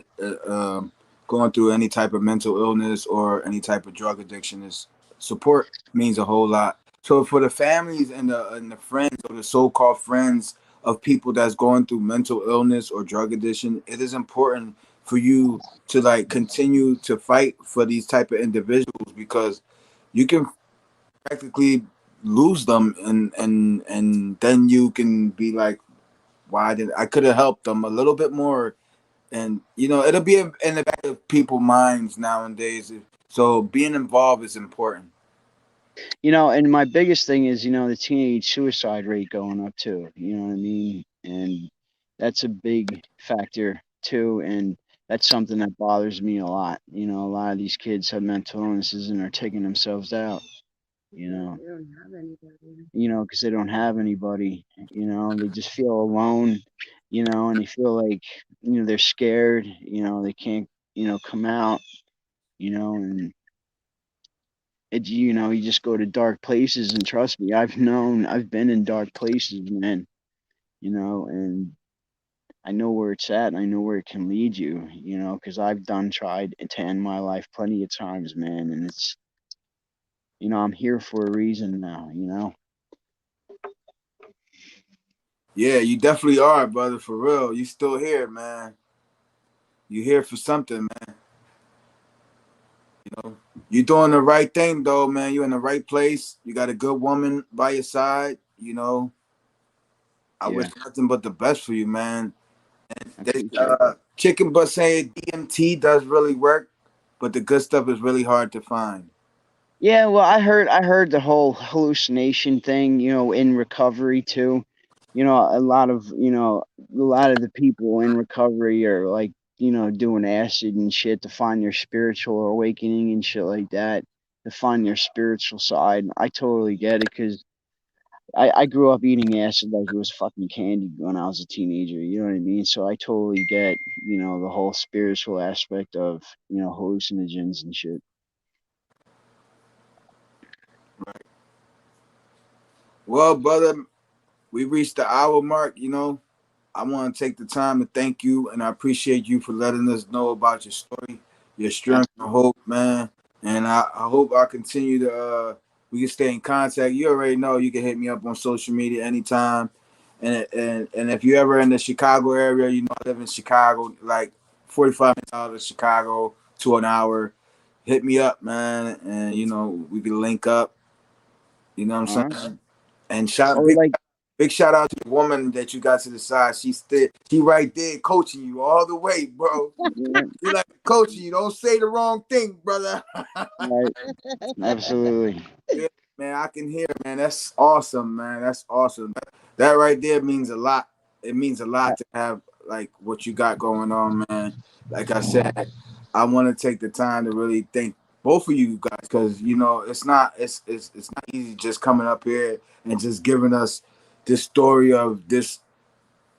going through any type of mental illness or any type of drug addiction. Is support means a whole lot. So for the families and the friends or the so-called friends of people that's going through mental illness or drug addiction, it is important for you to like continue to fight for these type of individuals because you can practically lose them and then you can be like, why did I could have helped them a little bit more, and it'll be in the back of people's minds nowadays. So being involved is important. And my biggest thing is, the teenage suicide rate going up too. You know what I mean? And that's a big factor too. And that's something that bothers me a lot. A lot of these kids have mental illnesses and are taking themselves out. You know, They don't have anybody. because they don't have anybody. They just feel alone. And they feel like, they're scared. They can't, come out. And you just go to dark places, and trust me, I've been in dark places, man. And I know where it's at, and I know where it can lead you. Because I've tried to end my life plenty of times, man. And it's, I'm here for a reason now. Yeah, you definitely are, brother, for real. You still here, man. You here for something, man. You're doing the right thing though, man. You're in the right place. You got a good woman by your side. I wish Yeah, nothing but the best for you, man. I They, appreciate it. chicken butt saying DMT does really work, but the good stuff is really hard to find. Yeah, well, I heard the whole hallucination thing, in recovery too. A lot of the people in recovery are like you know, doing acid and shit to find their spiritual awakening and shit like that, to find their spiritual side. I totally get it because I grew up eating acid like it was fucking candy when I was a teenager. You know what I mean? So I totally get, you know, the whole spiritual aspect of, you know, hallucinogens and shit. Well, brother, we reached the hour mark. You know, I want to take the time to thank you, and I appreciate you for letting us know about your story, your strength and hope, man. And I hope I continue to we can stay in contact. You already know you can hit me up on social media anytime. And if you're ever in the Chicago area, you know I live in Chicago, like 45 minutes out of Chicago to an hour. Hit me up, man, and you know we can link up. You know what All I'm right. saying? And shout Or like, big shout out to the woman that you got to the side. She right there coaching you all the way, bro. yeah, She like coaching you. Don't say the wrong thing, brother. right, absolutely. Yeah, man, I can hear, man. That's awesome, man. That's awesome. That right there means a lot. It means a lot to have like what you got going on, man. Like I said, I want to take the time to really thank both of you guys because you know it's not easy just coming up here and just giving us this story of this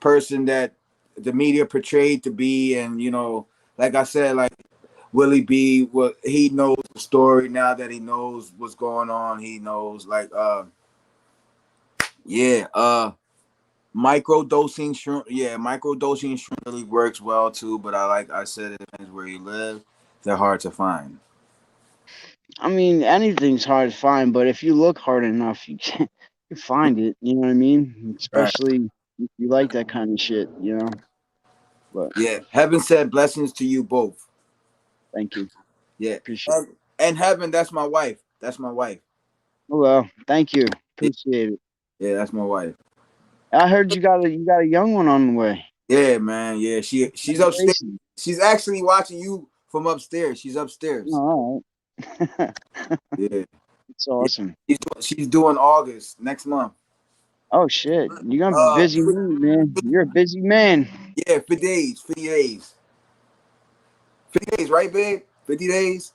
person that the media portrayed to be, and you know, like I said, like Willie B, what he knows the story now that he knows what's going on. He knows like yeah, micro dosing shrimp. Yeah, micro dosing shrimp really works well too. But I said, it depends where you live. They're hard to find. I mean, anything's hard to find, but if you look hard enough, you can you find it. You know what I mean? Right. Especially if you like that kind of shit, you know. But Yeah. Heaven said blessings to you both. thank you, Yeah. appreciate it. And heaven, that's my wife. That's my wife. Oh, well, thank you, Yeah, appreciate it. yeah, that's my wife. I heard you got a young one on the way. Yeah, man. Yeah, she's upstairs. Congratulations. She's actually watching you from upstairs. She's upstairs. All right. Yeah. It's Yeah. awesome. She's doing August next month. Oh shit, you're gonna be Uh, busy, man. You're a busy man. yeah, 50 days, 50 days, 50 days, right, babe? 50 days,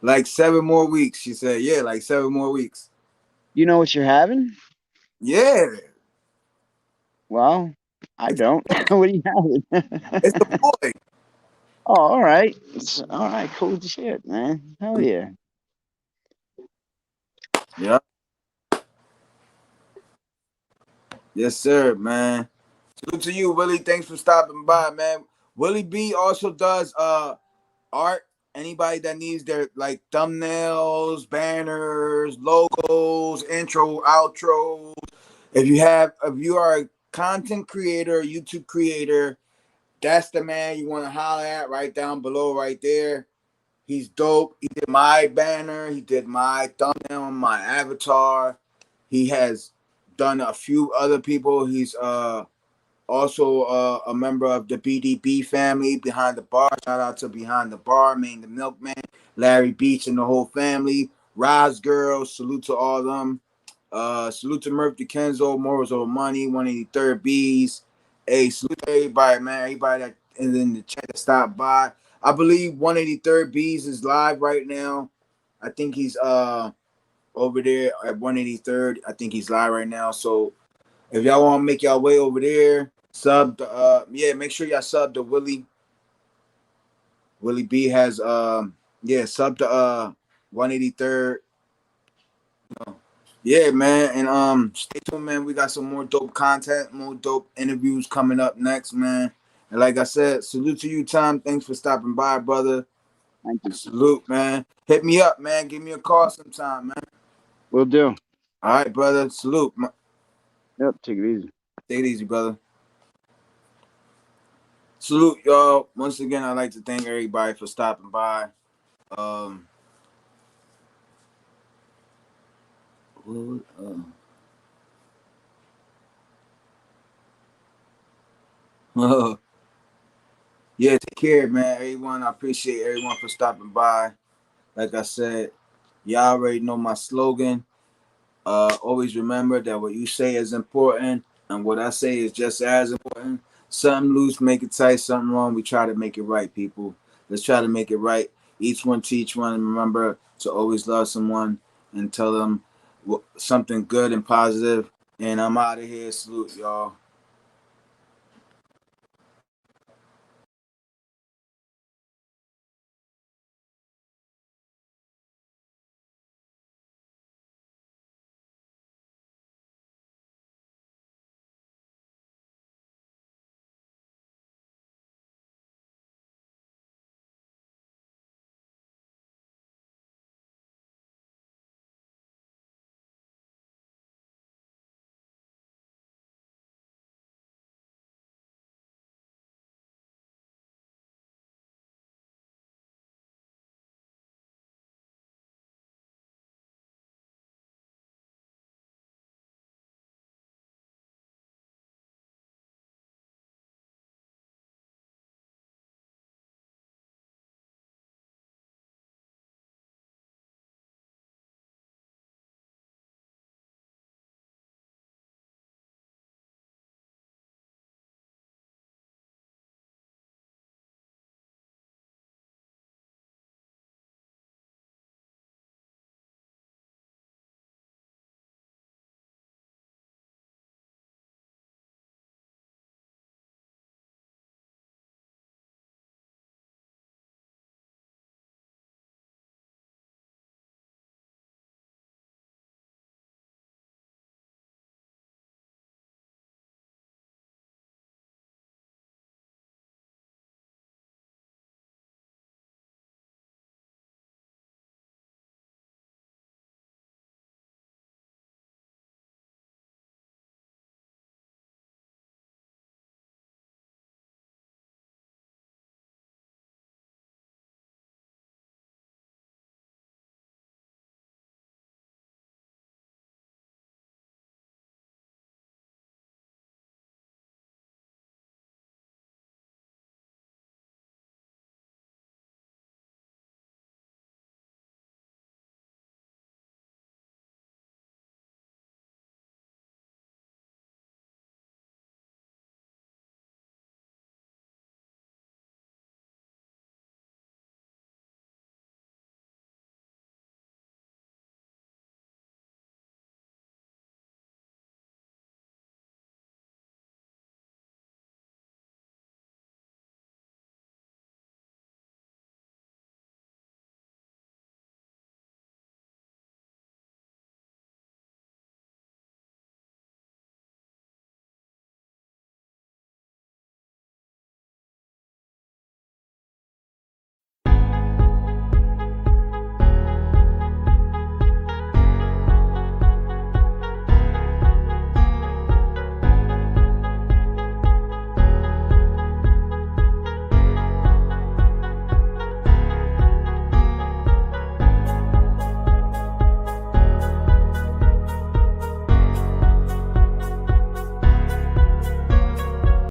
like 7 more weeks. She said, yeah, like 7 more weeks. You know what you're having? Yeah, Well, I it's don't. What do you it's a have? boy. Oh, all right. All right, cool shit, man. Hell yeah. Yeah, yes, sir, man. Salute to you, Willie. Thanks for stopping by, man. Willie B also does art. Anybody that needs their like thumbnails, banners, logos, intro, outros. If you are a content creator, YouTube creator, that's the man you want to holler at right down below, right there. He's dope. He did my banner. He did my thumbnail, my avatar. He has done a few other people. He's also a member of the BDB family, Behind the Bar. Shout out to Behind the Bar, Maine the Milkman, Larry Beach and the whole family. Roz Girls, salute to all of them. Salute to Murd3r3r, Kenzo, Morals Over Money, 183rd Bees. Hey, salute to everybody, man. Everybody that is in the chat that stopped by. I believe 183rd Bees is live right now. I think he's over there at 183rd. I think he's live right now. So if y'all want to make y'all way over there, sub to, yeah, make sure y'all sub to Willie. Willie B has yeah, sub to 183rd. Yeah, man. And stay tuned, man. We got some more dope content, more dope interviews coming up next, man. And like I said, salute to you, Tom. Thanks for stopping by, brother. Thank you. Salute, man. Hit me up, man. Give me a call sometime, man. Will do. All right, brother. Salute. Yep, take it easy. Take it easy, brother. Salute, y'all. Once again, I'd like to thank everybody for stopping by. Um, yeah, take care, man. Everyone, I appreciate everyone for stopping by. Like I said, y'all already know my slogan. Always remember that what you say is important, and what I say is just as important. Something loose, make it tight. Something wrong, we try to make it right, people. Let's try to make it right. Each one teach one. And remember to always love someone and tell them something good and positive. And I'm out of here. Salute, y'all.